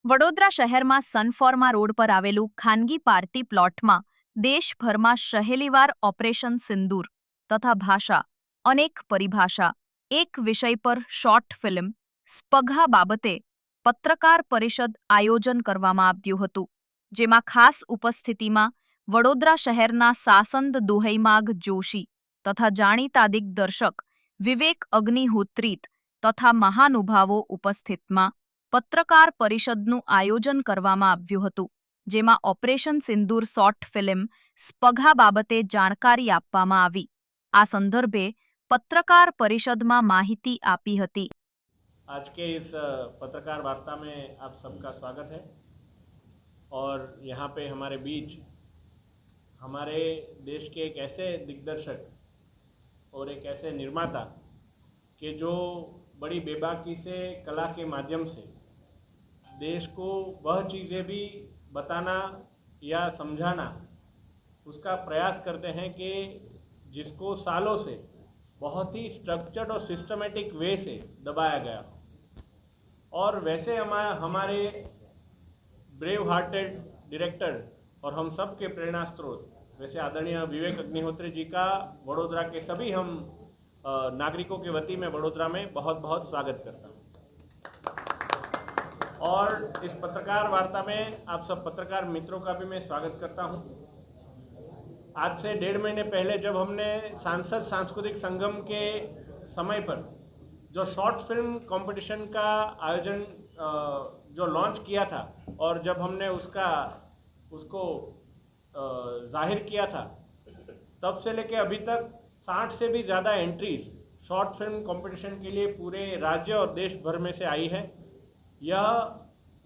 વડોદરા શહેરમાં સનફોર્મા રોડ પર આવેલું ખાનગી પાર્ટી પ્લોટમાં દેશભરમાં પહેલીવાર ઓપરેશન સિંદૂર તથા ભાષા અનેક પરિભાષા એક વિષય પર શોર્ટ ફિલ્મ સ્પઘા બાબતે પત્રકાર પરિષદ આયોજન કરવામાં આવ્યું હતું, જેમાં ખાસ ઉપસ્થિતિમાં વડોદરા શહેરના સાસંદ દુહૈમાગ જોશી તથા જાણીતા દિગ્દર્શક વિવેક અગ્નિહોત્રીત તથા મહાનુભાવો ઉપસ્થિતમાં પત્રકાર પરિષદનું આયોજન કરવામાં આવ્યું હતું, જેમાં ઓપરેશન સિંદૂર શોર્ટ ફિલ્મ સ્પઘા બાબતે જાણકારી આપવામાં આવી। આ સંદર્ભે પત્રકાર પરિષદમાં માહિતી આપી હતી। आज के इस पत्रकार वार्ता में आप सबका स्वागत है और यहाँ पे हमारे बीच हमारे देश के एक ऐसे दिग्दर्शक और एक ऐसे निर्माता कि जो बड़ी बेबाकी से कला के माध्यम से देश को वह चीज़ें भी बताना या समझाना उसका प्रयास करते हैं कि जिसको सालों से बहुत ही स्ट्रक्चर्ड और सिस्टमेटिक वे से दबाया गया। और वैसे हमारे ब्रेव हार्टेड डायरेक्टर और हम सब के प्रेरणा स्रोत वैसे आदरणीय विवेक अग्निहोत्री जी का वडोदरा के सभी हम नागरिकों के वती में वडोदरा में बहुत बहुत स्वागत करता हूँ। और इस पत्रकार वार्ता में आप सब पत्रकार मित्रों का भी मैं स्वागत करता हूँ। आज से 1.5 महीने पहले जब हमने सांसद सांस्कृतिक संगम के समय पर जो शॉर्ट फिल्म कंपटीशन का आयोजन जो लॉन्च किया था और जब हमने उसको जाहिर किया था, तब से लेके अभी तक 60 से भी ज़्यादा एंट्रीज शॉर्ट फिल्म कंपटीशन के लिए पूरे राज्य और देश भर में से आई है। यह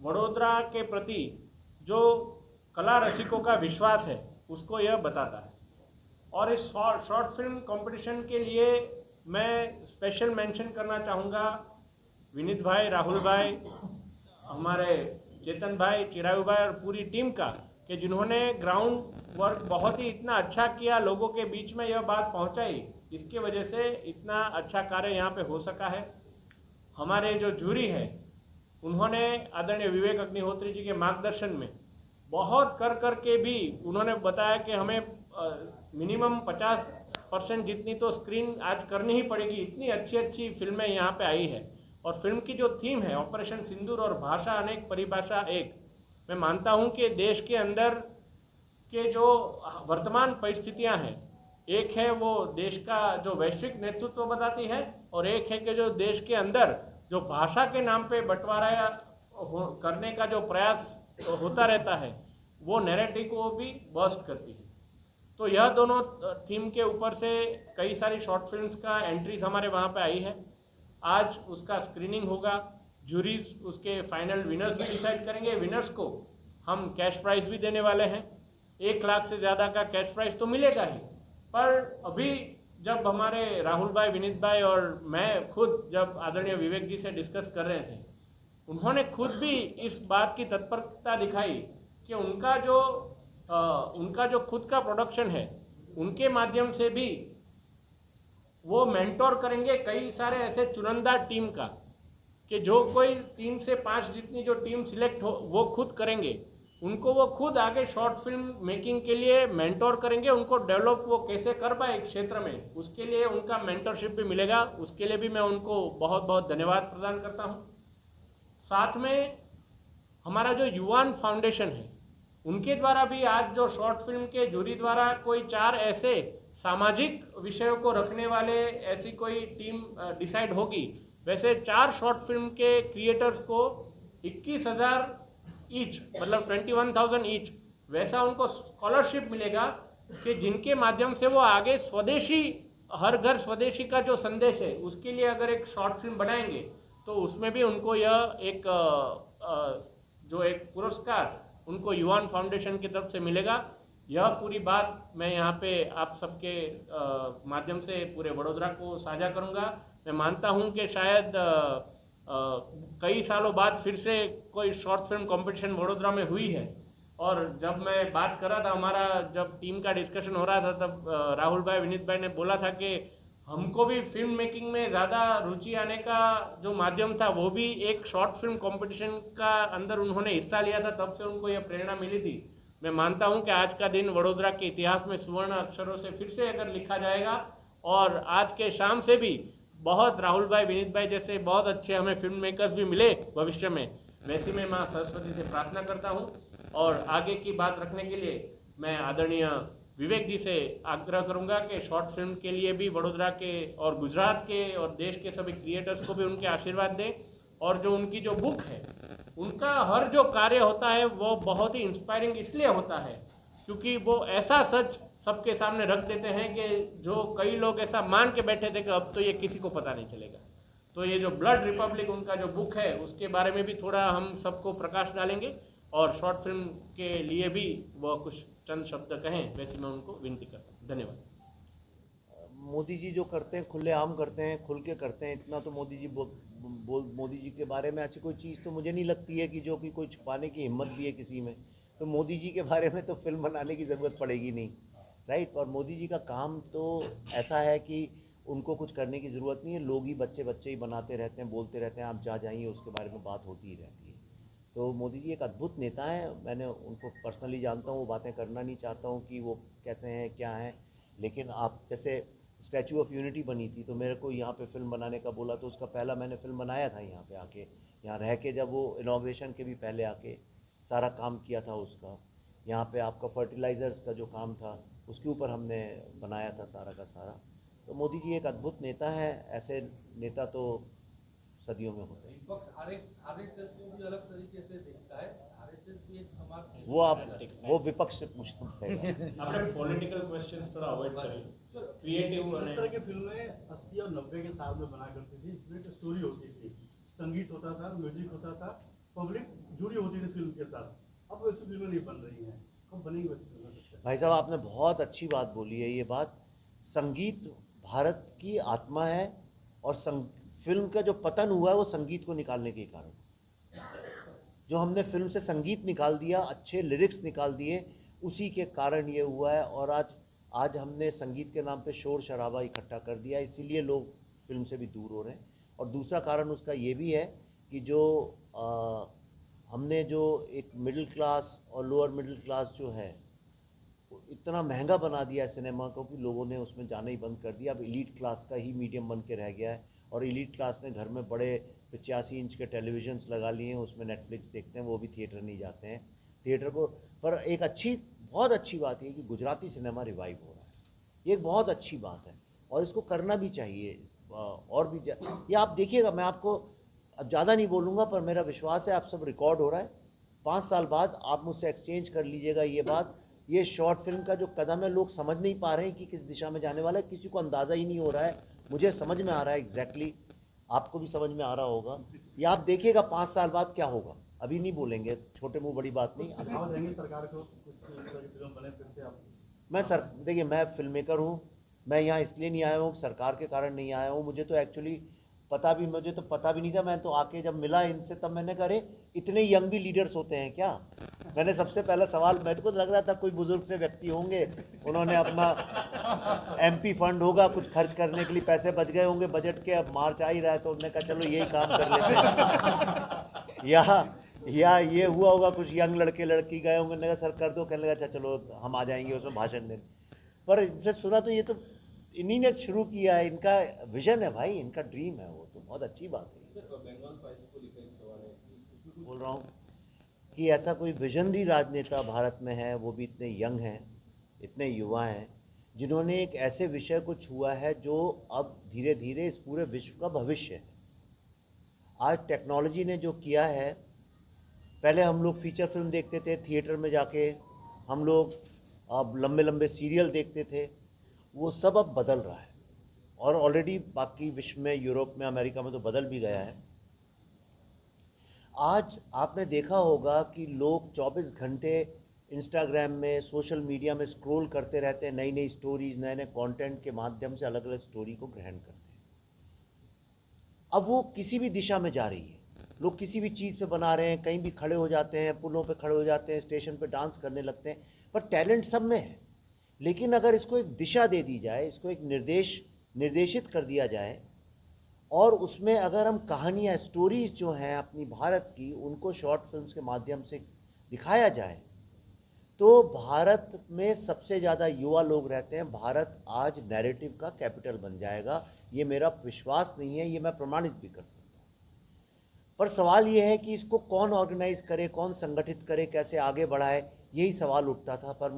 वडोदरा के प्रति जो कला रसिकों का विश्वास है उसको यह बताता है। और इस शॉर्ट फिल्म कंपटीशन के लिए मैं स्पेशल मेंशन करना चाहूँगा विनीत भाई, राहुल भाई, हमारे चेतन भाई, चिरायु भाई और पूरी टीम का, कि जिन्होंने ग्राउंड वर्क बहुत ही इतना अच्छा किया, लोगों के बीच में यह बात पहुंचाई, इसकी वजह से इतना अच्छा कार्य यहाँ पे हो सका है। हमारे जो जूरी है उन्होंने आदरणीय विवेक अग्निहोत्री जी के मार्गदर्शन में बहुत कर के भी उन्होंने बताया कि हमें मिनिमम 50% जितनी तो स्क्रीन आज करनी ही पड़ेगी, इतनी अच्छी फिल्में यहाँ पे आई है। और फिल्म की जो थीम है ऑपरेशन सिंदूर और भाषा अनेक परिभाषा एक, मैं मानता हूँ कि देश के अंदर के जो वर्तमान परिस्थितियाँ हैं, एक है वो देश का जो वैश्विक नेतृत्व बताती है और एक है कि जो देश के अंदर जो भाषा के नाम पे बंटवारा करने का जो प्रयास होता रहता है वो नैरेटिव को भी बर्स्ट करती है। तो यह दोनों थीम के ऊपर से कई सारी शॉर्ट फिल्म्स का एंट्रीज हमारे वहाँ पे आई है। आज उसका स्क्रीनिंग होगा, जूरीज उसके फाइनल विनर्स भी डिसाइड करेंगे। विनर्स को हम कैश प्राइज भी देने वाले हैं, 1 लाख से ज़्यादा का कैश प्राइज तो मिलेगा ही। पर अभी जब हमारे राहुल भाई, विनीत भाई और मैं खुद जब आदरणीय विवेक जी से डिस्कस कर रहे थे, उन्होंने खुद भी इस बात की तत्परता दिखाई कि उनका जो खुद का प्रोडक्शन है उनके माध्यम से भी वो मेंटोर करेंगे कई सारे ऐसे चुनिंदा टीम का, कि जो कोई 3 से 5 जितनी जो टीम सिलेक्ट हो वो खुद करेंगे, उनको वो खुद आगे शॉर्ट फिल्म मेकिंग के लिए मेंटोर करेंगे। उनको डेवलप वो कैसे कर पाए क्षेत्र में, उसके लिए उनका मेंटरशिप भी मिलेगा। उसके लिए भी मैं उनको बहुत बहुत धन्यवाद प्रदान करता हूँ। साथ में हमारा जो युवान फाउंडेशन है उनके द्वारा भी आज जो शॉर्ट फिल्म के जूरी द्वारा कोई 4 ऐसे सामाजिक विषयों को रखने वाले ऐसी कोई टीम डिसाइड होगी। वैसे 4 शॉर्ट फिल्म के क्रिएटर्स को 21,000 ईच, मतलब 21,000 ईच वैसा उनको स्कॉलरशिप मिलेगा, कि जिनके माध्यम से वो आगे स्वदेशी, हर घर स्वदेशी का जो संदेश है उसके लिए अगर एक शॉर्ट फिल्म बनाएंगे तो उसमें भी उनको यह एक जो एक पुरस्कार उनको युवान फाउंडेशन की तरफ से मिलेगा। यह पूरी बात मैं यहाँ पे आप सबके माध्यम से पूरे वडोदरा को साझा करूँगा। मैं मानता हूँ कि शायद कई सालों बाद फिर से कोई शॉर्ट फिल्म कंपटीशन वडोदरा में हुई है। और जब मैं बात कर रहा था, हमारा जब टीम का डिस्कशन हो रहा था, तब राहुल भाई, विनीत भाई ने बोला था कि हमको भी फिल्म मेकिंग में ज़्यादा रुचि आने का जो माध्यम था वो भी एक शॉर्ट फिल्म कंपटीशन का अंदर उन्होंने हिस्सा लिया था, तब से उनको यह प्रेरणा मिली थी। मैं मानता हूं कि आज का दिन वडोदरा के इतिहास में सुवर्ण अक्षरों से फिर से अगर लिखा जाएगा, और आज के शाम से भी बहुत राहुल भाई, विनीत भाई जैसे बहुत अच्छे हमें फिल्म मेकर्स भी मिले भविष्य में, वैसी मैं माँ सरस्वती से प्रार्थना करता हूँ। और आगे की बात रखने के लिए मैं आदरणीय विवेक जी से आग्रह करूंगा कि शॉर्ट फिल्म के लिए भी वडोदरा के और गुजरात के और देश के सभी क्रिएटर्स को भी उनके आशीर्वाद दें। और जो उनकी जो बुक है, उनका हर जो कार्य होता है वो बहुत ही इंस्पायरिंग इसलिए होता है क्योंकि वो ऐसा सच सबके सामने रख देते हैं कि जो कई लोग ऐसा मान के बैठे थे कि अब तो ये किसी को पता नहीं चलेगा। तो ये जो ब्लड रिपब्लिक उनका जो बुक है उसके बारे में भी थोड़ा हम सबको प्रकाश डालेंगे, और शॉर्ट फिल्म के लिए भी वो कुछ चंद शब्द कहें, वैसे मैं उनको विनती करता हूँ। धन्यवाद। मोदी जी जो करते हैं खुले आम करते हैं, खुल के करते हैं। इतना तो मोदी जी के बारे में ऐसी कोई चीज़ तो मुझे नहीं लगती है कि जो कि कोई छुपाने की हिम्मत भी है किसी में। तो मोदी जी के बारे में तो फिल्म बनाने की ज़रूरत पड़ेगी नहीं, राइट। और मोदी जी का काम तो ऐसा है कि उनको कुछ करने की ज़रूरत नहीं है, लोग ही बच्चे बच्चे ही बनाते रहते हैं, बोलते रहते हैं, आप जा जाइए उसके बारे में बात होती ही रहती है। तो मोदी जी एक अद्भुत नेता हैं, मैंने उनको पर्सनली जानता हूँ, वो बातें करना नहीं चाहता हूँ कि वो कैसे हैं क्या हैं। लेकिन आप जैसे स्टैचू ऑफ यूनिटी बनी थी तो मेरे को यहाँ पे फिल्म बनाने का बोला, तो उसका पहला मैंने फिल्म बनाया था यहाँ पे आके, यहाँ रह के, जब वो इनाग्रेशन के भी पहले आके सारा काम किया था उसका। यहाँ पे आपका फर्टिलाइज़र्स का जो काम था उसके ऊपर हमने बनाया था सारा का सारा। तो मोदी जी एक अद्भुत नेता है, ऐसे नेता तो सदियों में होते हैं। विपक्ष आरएसएस को भी अलग तरीके से देखता है। आरएसएस भी एक समाज से वो विपक्ष से पूछना पड़ेगा। આપણે पॉलिटिकल क्वेश्चंस थोड़ा अवॉइड करें, क्रिएटिव इस तरह की फिल्में 80 और 90 के साल में बना करती थी। इसमें एक स्टोरी होती थी, संगीत होता था, म्यूजिक होता था, पब्लिक जुड़ी होती थी फिल्म के साथ। अब वैसी फिल्में नहीं बन रही हैं, कब बनेंगी वैसी फिल्में? भाई साहब आपने बहुत अच्छी बात बोली है। ये बात, संगीत भारत की आत्मा है, और फिल्म का जो पतन हुआ है वो संगीत को निकालने के कारण। जो हमने फिल्म से संगीत निकाल दिया, अच्छे लिरिक्स निकाल दिए, उसी के कारण ये हुआ है। और आज हमने संगीत के नाम पे शोर शराबा इकट्ठा कर दिया, इसीलिए लोग फिल्म से भी दूर हो रहे हैं। और दूसरा कारण उसका ये भी है कि जो हमने जो एक मिडिल क्लास और लोअर मिडिल क्लास जो है इतना महंगा बना दिया है सिनेमा को कि लोगों ने उसमें जाना ही बंद कर दिया। अब एलीट क्लास का ही मीडियम बन के रह गया है, और एलीट क्लास ने घर में बड़े 85 इंच के टेलीविजन्स लगा लिए हैं, उसमें नेटफ्लिक्स देखते हैं, वो भी थिएटर नहीं जाते हैं थिएटर को। पर एक बहुत अच्छी बात है कि गुजराती सिनेमा रिवाइव हो रहा है, ये एक बहुत अच्छी बात है और इसको करना भी चाहिए। और भी ये आप देखिएगा, मैं आपको अब ज़्यादा नहीं बोलूँगा, पर मेरा विश्वास है आप सब रिकॉर्ड हो रहा है। 5 साल बाद आप मुझसे एक्सचेंज कर लीजिएगा ये बात। ये शॉर्ट फिल्म का जो कदम है, लोग समझ नहीं पा रहे हैं कि किस दिशा में जाने वाला है, किसी को अंदाज़ा ही नहीं हो रहा है। मुझे समझ में आ रहा है एग्जैक्टली, आपको भी समझ में आ रहा होगा। ये आप देखिएगा 5 साल बाद क्या होगा, अभी नहीं बोलेंगे, छोटे मुंह बड़ी बात नहीं। सुझाव देंगे सरकार को कुछ इस तरह की फिल्म बने फिर से आप? देखिए, मैं फिल्म मेकर हूँ, मैं यहाँ इसलिए नहीं आया हूँ, सरकार के कारण नहीं आया हूँ। मुझे तो पता भी नहीं था। मैं तो आके जब मिला इनसे तब मैंने कहा, अरे इतने यंग भी लीडर्स होते हैं क्या। मैंने सबसे पहला सवाल, मेरे को लग रहा था कोई बुजुर्ग से व्यक्ति होंगे, उन्होंने अपना एमपी फंड होगा, कुछ खर्च करने के लिए पैसे बच गए होंगे बजट के, अब मार्च आ ही रहा है तो उन्होंने कहा चलो यही काम कर लेते हैं। या ये हुआ होगा, कुछ यंग लड़के लड़की गए होंगे, कहा सर कर दो, कहने लगा अच्छा चलो हम आ जाएंगे उसमें भाषण देने। पर इनसे सुना तो ये तो इन्हीं ने शुरू किया है, इनका विजन है भाई, इनका ड्रीम है, वो तो बहुत अच्छी बात है। बोल रहा हूँ कि ऐसा कोई विजनरी राजनेता भारत में है, वो भी इतने यंग हैं, इतने युवा हैं, जिन्होंने एक ऐसे विषय को छुआ है जो अब धीरे धीरे इस पूरे विश्व का भविष्य है। आज टेक्नोलॉजी ने जो किया है, पहले हम लोग फीचर फिल्म देखते थे थिएटर में जाके, हम लोग अब लंबे लंबे सीरियल देखते थे, वो सब अब बदल रहा है। और ऑलरेडी बाकी विश्व में, यूरोप में, अमेरिका में तो बदल भी गया है। आज आपने देखा होगा कि लोग 24 घंटे इंस्टाग्राम में, सोशल मीडिया में स्क्रॉल करते रहते हैं, नई नई स्टोरीज, नए नए कंटेंट के माध्यम से अलग अलग स्टोरी को ग्रहण करते हैं। अब वो किसी भी दिशा में जा रही है, लोग किसी भी चीज़ पे बना रहे हैं, कहीं भी खड़े हो जाते हैं, पुलों पे खड़े हो जाते हैं, स्टेशन पे डांस करने लगते हैं। पर टैलेंट सब में है, लेकिन अगर इसको एक दिशा दे दी जाए, इसको एक निर्देश निर्देशित कर दिया जाए और उसमें अगर हम कहानियाँ, स्टोरीज जो हैं अपनी भारत की, उनको शॉर्ट फिल्म्स के माध्यम से दिखाया जाए, तो भारत में सबसे ज़्यादा युवा लोग रहते हैं। भारत आज नैरेटिव का कैपिटल बन जाएगा। ये मेरा विश्वास नहीं है, ये मैं प्रमाणित भी कर सकता हूँ। पर सवाल ये है कि इसको कौन ऑर्गेनाइज करे, कौन संगठित करे, कैसे आगे बढ़ाए, यही सवाल उठता था। पर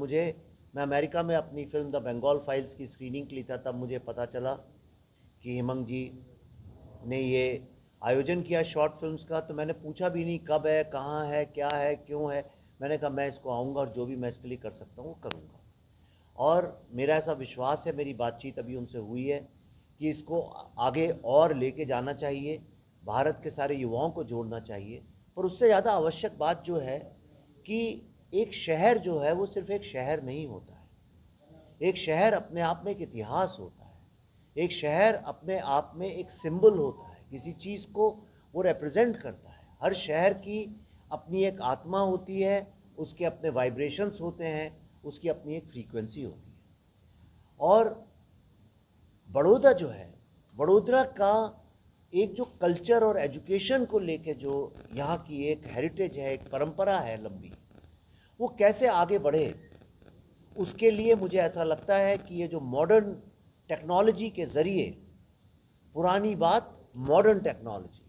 मैं अमेरिका में अपनी फिल्म द बंगाल फाइल्स की स्क्रीनिंग के लिए था, तब मुझे पता चला कि हेमंत जी ने ये आयोजन किया शॉर्ट फिल्म्स का। तो मैंने पूछा भी नहीं कब है, कहाँ है, क्या है, क्यों है। मैंने कहा मैं इसको आऊँगा और जो भी मैं इसके लिए कर सकता हूँ वो करूँगा। और मेरा ऐसा विश्वास है, मेरी बातचीत अभी उनसे हुई है कि इसको आगे और लेके जाना चाहिए, भारत के सारे युवाओं को जोड़ना चाहिए। पर उससे ज़्यादा आवश्यक बात जो है कि एक शहर जो है वो सिर्फ एक शहर नहीं होता है। एक शहर अपने आप में एक इतिहास होता है। एक शहर अपने आप में एक सिंबल होता है, किसी चीज़ को वो रिप्रेजेंट करता है। हर शहर की अपनी एक आत्मा होती है, उसके अपने वाइब्रेशंस होते हैं, उसकी अपनी एक फ्रीक्वेंसी होती है। और बड़ौदा जो है, वडोदरा का एक जो कल्चर और एजुकेशन को लेके जो यहाँ की एक हेरिटेज है, एक परंपरा है लंबी, वो कैसे आगे बढ़े, उसके लिए मुझे ऐसा लगता है कि ये जो मॉडर्न टेक्नोलॉजी के ज़रिए, पुरानी बात मॉडर्न टेक्नोलॉजी,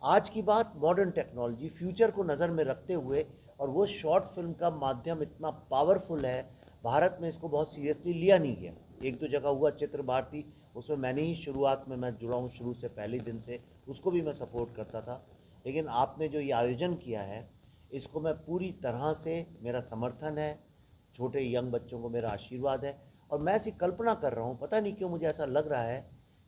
आज की बात मॉडर्न टेक्नोलॉजी, फ्यूचर को नज़र में रखते हुए, और वो शॉर्ट फिल्म का माध्यम इतना पावरफुल है, भारत में इसको बहुत सीरियसली लिया नहीं गया। एक दो जगह हुआ, चित्र भारती, उसमें मैंने ही शुरुआत में, मैं जुड़ा हूँ शुरू से, पहले दिन से, उसको भी मैं सपोर्ट करता था। लेकिन आपने जो ये आयोजन किया है, इसको मैं पूरी तरह से, मेरा समर्थन है, छोटे यंग बच्चों को मेरा आशीर्वाद है। और मैं ऐसी कल्पना कर रहा हूँ, पता नहीं क्यों मुझे ऐसा लग रहा है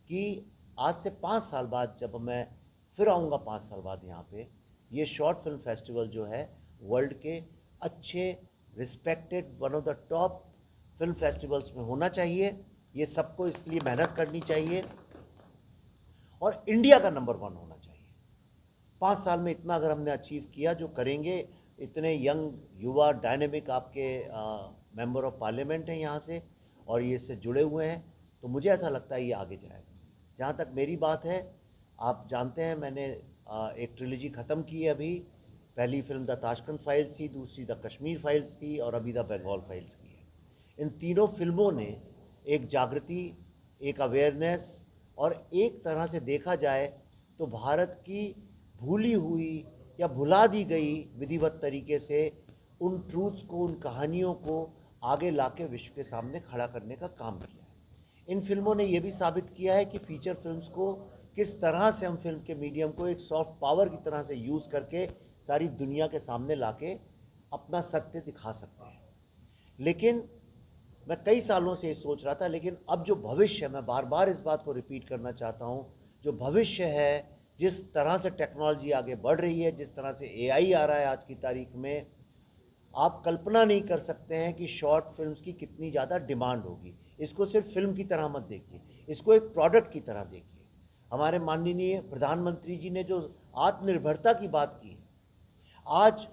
कि आज से 5 साल बाद जब मैं फिर आऊँगा, 5 साल बाद यहाँ पे, ये शॉर्ट फिल्म फेस्टिवल जो है वर्ल्ड के अच्छे, respected, one of the top film festivals में होना चाहिए। ये सबको इसलिए मेहनत करनी चाहिए और इंडिया का नंबर 1 होना चाहिए। 5 साल में इतना अगर हमने अचीव किया, जो करेंगे, इतने यंग, युवा, डायनेमिक आपके मेंबर ऑफ पार्लियामेंट हैं यहाँ से, और ये इससे जुड़े हुए हैं, तो मुझे ऐसा लगता है ये आगे जाएगा। जहाँ तक मेरी बात है, आप जानते हैं मैंने एक ट्रिलॉजी ख़त्म की है अभी। पहली फिल्म द ताशकंद फाइल्स थी, दूसरी द कश्मीर फाइल्स थी, और अभी द बंगाल फाइल्स की है। इन तीनों फिल्मों ने एक जागृति, एक अवेयरनेस, और एक तरह से देखा जाए तो भारत की भूली हुई या भुला दी गई विधिवत तरीके से उन ट्रूथ्स को, उन कहानियों को आगे लाके विश्व के सामने खड़ा करने का काम किया है। इन फिल्मों ने ये भी साबित किया है कि फीचर फिल्म्स को किस तरह से हम फिल्म के मीडियम को एक सॉफ्ट पावर की तरह से यूज़ करके सारी दुनिया के सामने लाके अपना सत्य दिखा सकते हैं। लेकिन मैं कई सालों से ये सोच रहा था, लेकिन अब जो भविष्य है, मैं बार बार इस बात को रिपीट करना चाहता हूँ, जो भविष्य है, जिस तरह से टेक्नोलॉजी आगे बढ़ रही है, जिस तरह से एआई आ रहा है आज की तारीख में, आप कल्पना नहीं कर सकते हैं कि शॉर्ट फिल्म्स की कितनी ज़्यादा डिमांड होगी। इसको सिर्फ फिल्म की तरह मत देखिए, इसको एक प्रोडक्ट की तरह देखिए। हमारे माननीय प्रधानमंत्री जी ने जो आत्मनिर्भरता की बात की, आज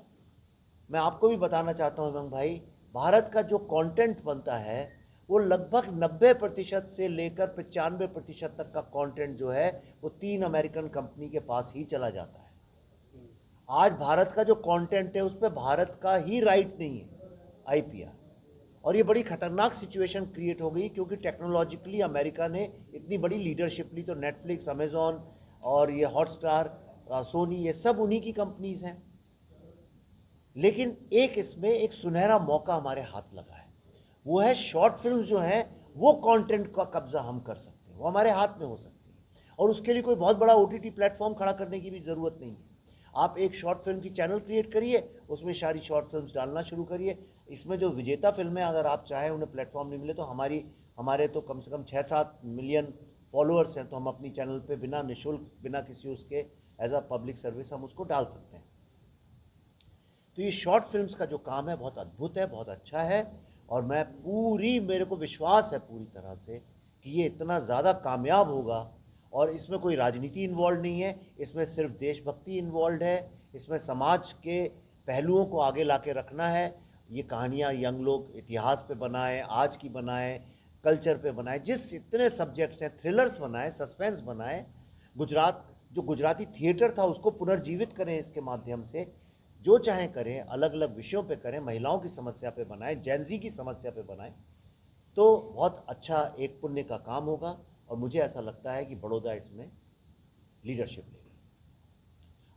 मैं आपको भी बताना चाहता हूँ हेमंत भाई, भारत का जो कंटेंट बनता है वो लगभग 90% से लेकर 95% तक का कंटेंट जो है वो 3 अमेरिकन कंपनी के पास ही चला जाता है। आज भारत का जो कंटेंट है उस पर भारत का ही राइट नहीं है, आईपीआर। और ये बड़ी खतरनाक सिचुएशन क्रिएट हो गई, क्योंकि टेक्नोलॉजिकली अमेरिका ने इतनी बड़ी लीडरशिप ली। तो नेटफ्लिक्स, अमेजॉन और ये हॉटस्टार, सोनी, ये सब उन्हीं की कंपनीज हैं। लेकिन एक इसमें एक सुनहरा मौका हमारे हाथ लगा है, वो है शॉर्ट फिल्म जो है वो कंटेंट का कब्जा हम कर सकते हैं, वो हमारे हाथ में हो सकती है। और उसके लिए कोई बहुत बड़ा ओटीटी प्लेटफॉर्म खड़ा करने की भी ज़रूरत नहीं है। आप एक शॉर्ट फिल्म की चैनल क्रिएट करिए, उसमें सारी शॉर्ट फिल्म्स डालना शुरू करिए। इसमें जो विजेता फिल्में, अगर आप चाहें उन्हें प्लेटफॉर्म नहीं मिले तो हमारे तो कम से कम 6-7 मिलियन फॉलोअर्स हैं, तो हम अपनी चैनल पे बिना निःशुल्क, बिना किसी उसके, एज अ पब्लिक सर्विस हम उसको डाल सकते हैं। तो ये शॉर्ट फिल्म्स का जो काम है बहुत अद्भुत है, बहुत अच्छा है। और मेरे को विश्वास है पूरी तरह से कि ये इतना ज़्यादा कामयाब होगा। और इसमें कोई राजनीति इन्वॉल्व नहीं है, इसमें सिर्फ देशभक्ति इन्वॉल्व है, इसमें समाज के पहलुओं को आगे ला के रखना है। ये कहानियाँ यंग लोग इतिहास पे बनाएं, आज की बनाएं, कल्चर पे बनाए, जिस इतने सब्जेक्ट्स हैं, थ्रिलर्स बनाए, सस्पेंस बनाए, जो गुजराती थिएटर था उसको पुनर्जीवित करें इसके माध्यम से, जो चाहें करें, अलग अलग विषयों पे करें, महिलाओं की समस्या पे बनाएं, जैनजी की समस्या पे बनाएं, तो बहुत अच्छा एक पुण्य का काम होगा। और मुझे ऐसा लगता है कि बड़ौदा इसमें लीडरशिप लेगी।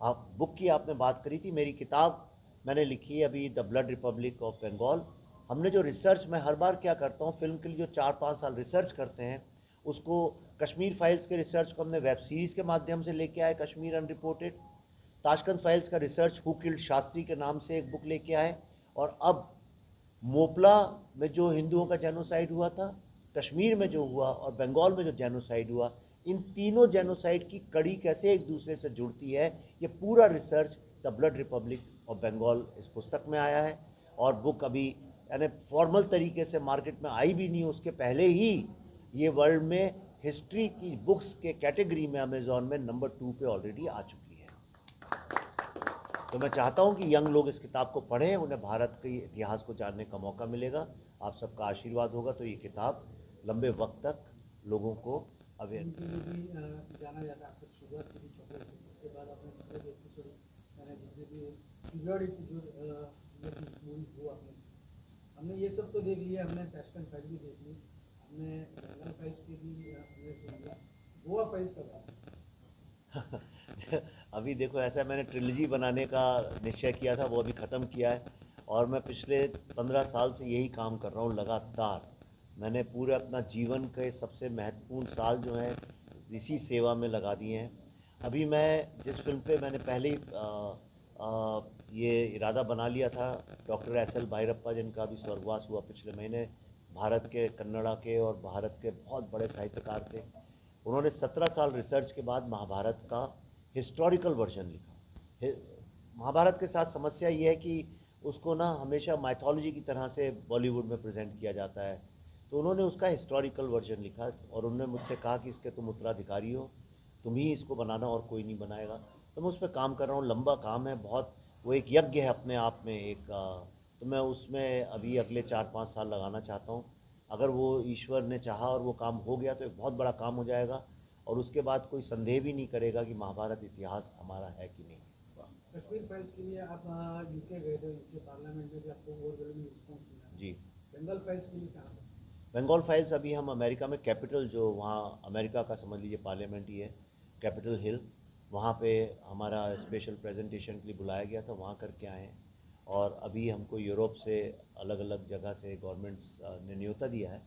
आप बुक की आपने बात करी थी, मेरी किताब मैंने लिखी है अभी, the blood republic of Bengal. हमने जो रिसर्च, मैं हर बार क्या करता हूँ, फिल्म के लिए जो 4-5 साल रिसर्च करते हैं, उसको कश्मीर फाइल्स के रिसर्च को हमने वेब सीरीज़ के माध्यम से लेके आए, कश्मीर अनरिपोर्टेड। ताशकंद फाइल्स का रिसर्च हु किल्ड शास्त्री के नाम से एक बुक लेके आए। और अब मोपला में जो हिंदुओं का जेनोसाइड हुआ था, कश्मीर में जो हुआ और बंगाल में जो जेनोसाइड हुआ, इन तीनों जेनोसाइड की कड़ी कैसे एक दूसरे से जुड़ती है, ये पूरा research the blood republic of Bengal इस पुस्तक में आया है। और बुक अभी यानी फॉर्मल तरीके से मार्केट में आई भी नहीं, उसके पहले ही ये वर्ल्ड में हिस्ट्री की बुक्स के कैटेगरी में अमेज़ॉन में नंबर 2 पे ऑलरेडी आ चुकी है। तो मैं चाहता हूं कि यंग लोग इस किताब को पढ़ें, उन्हें भारत के इतिहास को जानने का मौका मिलेगा। आप सबका आशीर्वाद होगा तो ये किताब लंबे वक्त तक लोगों को अवेयर। उनके लिए भी जाना जाता है, आपको शुरुआत की थी चॉकलेट से, उसके बाद आपने दूसरे भी एपिसोड मैंने जितने भी पीरियड जो मूवी वो आपने, हमने ये सब तो देख लिया, हमने ताशकंद फाइल भी देख ली, हमने बंगाल फाइल्स के भी हमने सुन लिया, गोवा फाइल्स का बात अभी देखो, ऐसा मैंने ट्रिलॉजी बनाने का निश्चय किया था, वो अभी ख़त्म किया है। और मैं पिछले 15 साल से यही काम कर रहा हूँ लगातार। मैंने पूरे अपना जीवन के सबसे महत्वपूर्ण साल जो हैं इसी सेवा में लगा दिए हैं। अभी मैं जिस फिल्म पे मैंने पहले ही ये इरादा बना लिया था, डॉक्टर एस.एल. भैरप्पा जिनका अभी स्वर्गवास हुआ पिछले महीने, भारत के कन्नड़ा के और भारत के बहुत बड़े साहित्यकार थे। उन्होंने 17 साल रिसर्च के बाद महाभारत का हिस्टोरिकल वर्जन लिखा। महाभारत के साथ समस्या ये है कि उसको ना हमेशा माइथोलॉजी की तरह से बॉलीवुड में प्रेजेंट किया जाता है, तो उन्होंने उसका हिस्टोरिकल वर्जन लिखा और उन्होंने मुझसे कहा कि इसके तुम उत्तराधिकारी हो, तुम ही इसको बनाना और कोई नहीं बनाएगा। तो मैं उस पर काम कर रहा हूँ, लंबा काम है बहुत, वो एक यज्ञ है अपने आप में एक, तो मैं उसमें अभी अगले 4-5 साल लगाना चाहता हूँ। अगर वो ईश्वर ने चाहा और वो काम हो गया तो एक बहुत बड़ा काम हो जाएगा, और उसके बाद कोई संदेह भी नहीं करेगा कि महाभारत इतिहास हमारा है कि नहीं। कश्मीर फाइल्स के लिए आप यूके गए थे, यूके पार्लियामेंट में भी आपको ओवरवेलमिंग रिस्पॉन्स मिला जी। बंगाल फाइल्स के लिए कहाँ पे? बंगाल फाइल्स अभी हम अमेरिका में, कैपिटल जो वहाँ अमेरिका का समझ लीजिए पार्लियामेंट ही है, कैपिटल हिल, वहाँ पे हमारा स्पेशल प्रेजेंटेशन के लिए बुलाया गया था, वहाँ करके आए हैं। और अभी हमको यूरोप से अलग अलग जगह से गवर्नमेंट्स ने न्योता दिया है,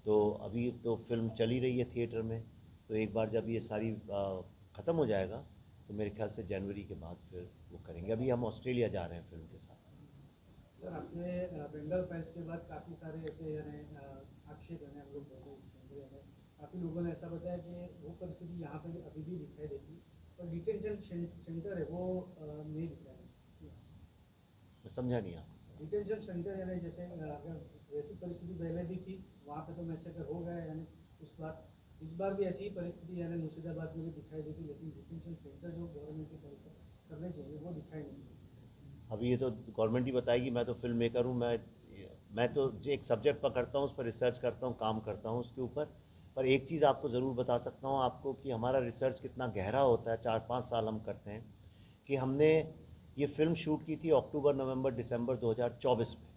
तो अभी तो फिल्म चली रही है थिएटर में, तो एक बार जब ये सारी ख़त्म हो जाएगा तो मेरे ख्याल से जनवरी के बाद फिर वो करेंगे। अभी हम ऑस्ट्रेलिया जा रहे हैं फिल्म के साथ। सर, आपने बंगाल फाइल्स के बाद काफ़ी सारे ऐसे यानी आक्षेप हैं, हम लोग बोलते हैं इसके अंदर, यानी काफ़ी लोगों ने ऐसा बताया कि वो परिस्थिति यहाँ पे अभी भी दिखाई देती, और डिटेंशन सेंटर है वो नहीं दिख रहा है। मैं समझा नहीं आपको। डिटेंशन सेंटर यानी जैसे अगर वैसी परिस्थिति पहले भी थी, वहाँ पे तो मैसेकर हो गया, यानी इस बार भी ऐसी ही परिस्थिति यानी मुर्शिदाबाद में भी दिखाई देती, लेकिन डिटेंशन सेंटर जो गवर्नमेंट की तरफ से करने चाहिए वो दिखाई नहीं देती। अभी ये तो गवर्नमेंट ही बताएगी, मैं तो फिल्म मेकर हूँ, मैं तो जो एक सब्जेक्ट पकड़ता हूँ उस पर रिसर्च करता हूँ, काम करता हूँ उसके ऊपर। पर एक चीज़ आपको ज़रूर बता सकता हूँ आपको कि हमारा रिसर्च कितना गहरा होता है, 4-5 साल हम करते हैं। कि हमने ये फिल्म शूट की थी अक्टूबर, नवंबर, दिसंबर 2024 में,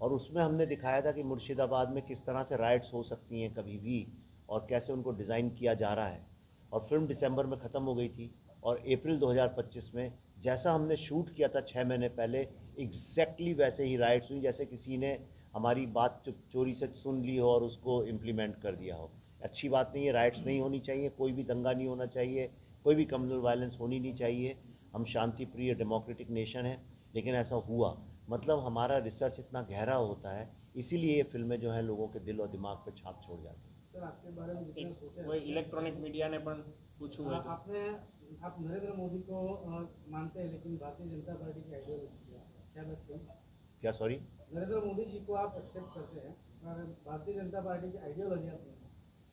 और उसमें हमने दिखाया था कि मुर्शिदाबाद में किस तरह से राइट्स हो सकती हैं कभी भी, और कैसे उनको डिज़ाइन किया जा रहा है। और फिल्म दिसंबर में ख़त्म हो गई थी, और अप्रैल 2025 में जैसा हमने शूट किया था 6 महीने पहले, एग्जैक्टली वैसे ही राइट्स हुई, जैसे किसी ने हमारी बात चोरी से सुन ली हो और उसको इम्प्लीमेंट कर दिया हो। अच्छी बात नहीं है, राइट्स नहीं होनी चाहिए, कोई भी दंगा नहीं होना चाहिए, कोई भी कम्युनल वायलेंस होनी नहीं चाहिए। हम शांति प्रिय डेमोक्रेटिक नेशन है, लेकिन ऐसा हुआ, मतलब हमारा रिसर्च इतना गहरा होता है, इसीलिए ये फिल्में जो हैं लोगों के दिल और दिमाग पे छाप छोड़ जाती हैं। सर, आपके बारे में जितना सोचा वो इलेक्ट्रॉनिक मीडिया ने पण पूछू है तो। आप नरेंद्र मोदी को मानते हैं, लेकिन भारतीय जनता पार्टी की आइडियोलॉजी क्या बात सही? क्या, सॉरी? नरेंद्र मोदी जी को आप एक्सेप्ट करते हैं, और भारतीय जनता पार्टी की आइडियोलॉजी आप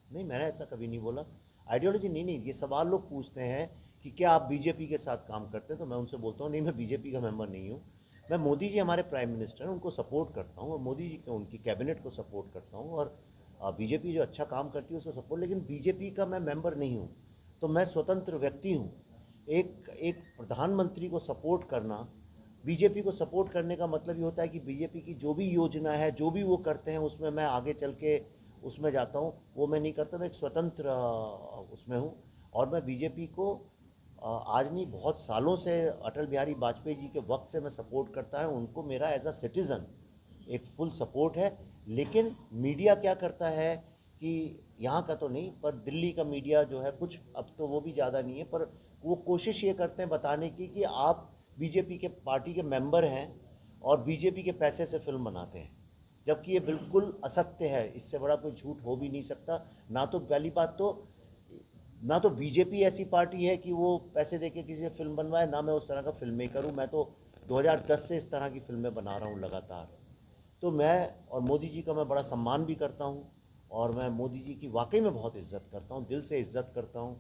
नहीं, मैंने ऐसा कभी नहीं बोला। आइडियोलॉजी नहीं, ये सवाल लोग पूछते हैं कि क्या आप बीजेपी के साथ काम करते हैं, तो मैं उनसे बोलता हूँ नहीं, मैं बीजेपी का मेंबर नहीं हूँ। मैं मोदी जी हमारे प्राइम मिनिस्टर हैं, उनको सपोर्ट करता हूँ, और मोदी जी को, उनकी कैबिनेट को सपोर्ट करता हूँ, और बीजेपी जो अच्छा काम करती है उसको सपोर्ट, लेकिन बीजेपी का मैं मेंबर नहीं हूँ, तो मैं स्वतंत्र व्यक्ति हूँ। एक प्रधानमंत्री को सपोर्ट करना, बीजेपी को सपोर्ट करने का मतलब ये होता है कि बीजेपी की जो भी योजना है, जो भी वो करते हैं, उसमें मैं आगे चल के उसमें जाता हूँ। वो मैं नहीं करता, मैं एक स्वतंत्र उसमें हूँ। और मैं बीजेपी को आज नहीं, बहुत सालों से, अटल बिहारी वाजपेयी जी के वक्त से मैं सपोर्ट करता है उनको। मेरा एज अ सिटीज़न एक फुल सपोर्ट है। लेकिन मीडिया क्या करता है कि यहाँ का तो नहीं, पर दिल्ली का मीडिया जो है कुछ, अब तो वो भी ज़्यादा नहीं है, पर वो कोशिश ये करते हैं बताने की कि आप बीजेपी के पार्टी के मेंबर हैं और बीजेपी के पैसे से फिल्म बनाते हैं, जबकि ये बिल्कुल असत्य है। इससे बड़ा कोई झूठ हो भी नहीं सकता। ना तो पहली बात तो, ना तो बीजेपी ऐसी पार्टी है कि वो पैसे देके किसी से फिल्म बनवाए, ना मैं उस तरह का फिल्म मेकर हूँ। मैं तो 2010 से इस तरह की फिल्में बना रहा हूँ लगातार। तो मैं और मोदी जी का मैं बड़ा सम्मान भी करता हूँ, और मैं मोदी जी की वाकई में बहुत इज्जत करता हूँ, दिल से इज्जत करता हूँ।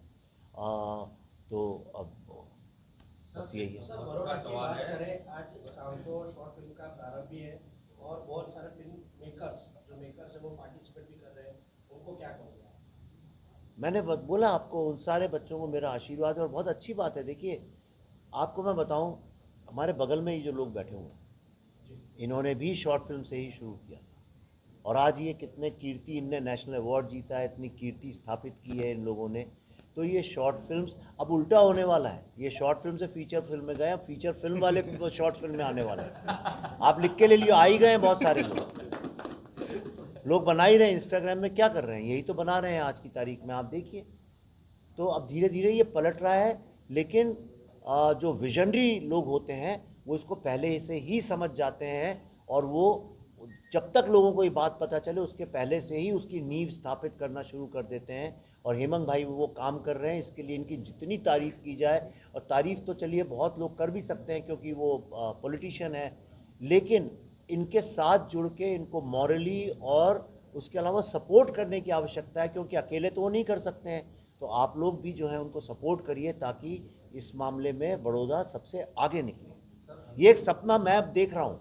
तो अब बस यही है। सर, बड़ौदा की बात करें, आज शाम को शॉर्ट फिल्म का प्रारंभ भी है और बहुत सारे फिल्म मेकर्स है वो पार्टिसिपेट भी कर रहे हैं, उनको क्या कहोगे? मैंने बोला आपको, उन सारे बच्चों को मेरा आशीर्वाद है। और बहुत अच्छी बात है, देखिए आपको मैं बताऊं, हमारे बगल में ही जो लोग बैठे हुए हैं, इन्होंने भी शॉर्ट फिल्म से ही शुरू किया था, और आज ये कितने कीर्ति, इनने नेशनल अवार्ड जीता है, इतनी कीर्ति स्थापित की है इन लोगों ने। तो ये शॉर्ट फिल्म्स अब उल्टा होने वाला है, ये शॉर्ट फिल्म से फीचर फिल्म में गए, फीचर फिल्म वाले शॉर्ट फिल्म में आने वाले हैं। आप लिख के ले लियो, आ ही गए हैं बहुत सारे लोग बना ही रहे हैं। इंस्टाग्राम में क्या कर रहे हैं, यही तो बना रहे हैं आज की तारीख में, आप देखिए। तो अब धीरे धीरे ये पलट रहा है। लेकिन जो विजनरी लोग होते हैं वो इसको पहले से ही समझ जाते हैं, और वो जब तक लोगों को ये बात पता चले उसके पहले से ही उसकी नींव स्थापित करना शुरू कर देते हैं। और हेमंत भाई वो काम कर रहे हैं, इसके लिए इनकी जितनी तारीफ़ की जाए, और तारीफ़ तो चलिए बहुत लोग कर भी सकते हैं क्योंकि वो पॉलिटिशियन है, लेकिन इनके साथ जुड़ के इनको मॉरली और उसके अलावा सपोर्ट करने की आवश्यकता है, क्योंकि अकेले तो वो नहीं कर सकते हैं। तो आप लोग भी जो है उनको सपोर्ट करिए, ताकि इस मामले में बड़ौदा सबसे आगे निकले। ये एक सपना मैं अब देख रहा हूँ,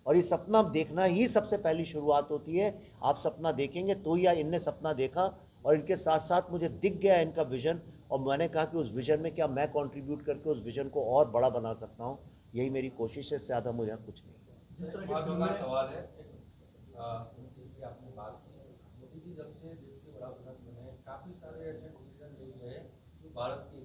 और ये सपना देखना ही सबसे पहली शुरुआत होती है। आप सपना देखेंगे तो ही, इनने सपना देखा और इनके साथ साथ मुझे दिख गया इनका विज़न, और मैंने कहा कि उस विज़न में क्या मैं कंट्रीब्यूट करके उस विज़न को और बड़ा बना सकता हूँ। यही मेरी कोशिश है, ज़्यादा मुझे कुछ नहीं। जिस तरह बहुत की बड़ा फिल्में सवाल है। मोदी जी की आपने बात की, मोदी जी जब से देश के बड़ा प्रधान बने, काफी सारे ऐसे डिसीजन ले लिए हैं जो भारत की